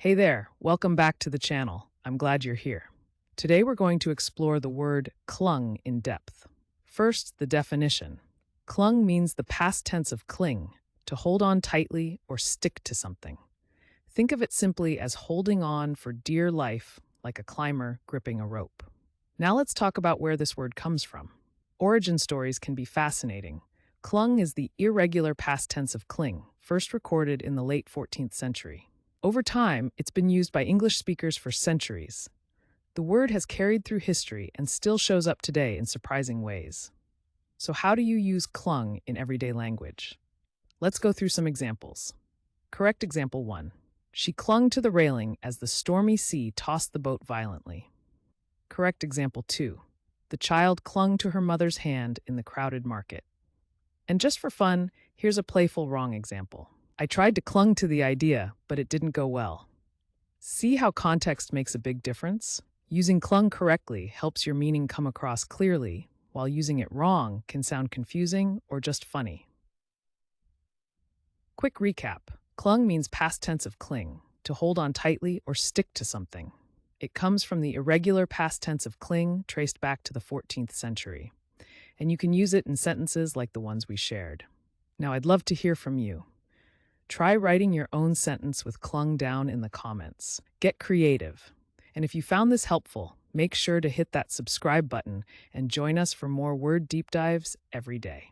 Hey there, welcome back to the channel. I'm glad you're here. Today we're going to explore the word clung in depth. First, the definition. Clung means the past tense of cling, to hold on tightly or stick to something. Think of it simply as holding on for dear life, like a climber gripping a rope. Now let's talk about where this word comes from. Origin stories can be fascinating. Clung is the irregular past tense of cling, first recorded in the late 14th century. Over time, it's been used by English speakers for centuries. The word has carried through history and still shows up today in surprising ways. So how do you use clung in everyday language? Let's go through some examples. Correct example 1. She clung to the railing as the stormy sea tossed the boat violently. Correct example 2. The child clung to her mother's hand in the crowded market. And just for fun, here's a playful wrong example. I tried to clung to the idea, but it didn't go well. See how context makes a big difference? Using clung correctly helps your meaning come across clearly, while using it wrong can sound confusing or just funny. Quick recap. Clung means past tense of cling, to hold on tightly or stick to something. It comes from the irregular past tense of cling traced back to the 14th century. And you can use it in sentences like the ones we shared. Now I'd love to hear from you. Try writing your own sentence with clung down in the comments. Get creative. And if you found this helpful, make sure to hit that subscribe button and join us for more word deep dives every day.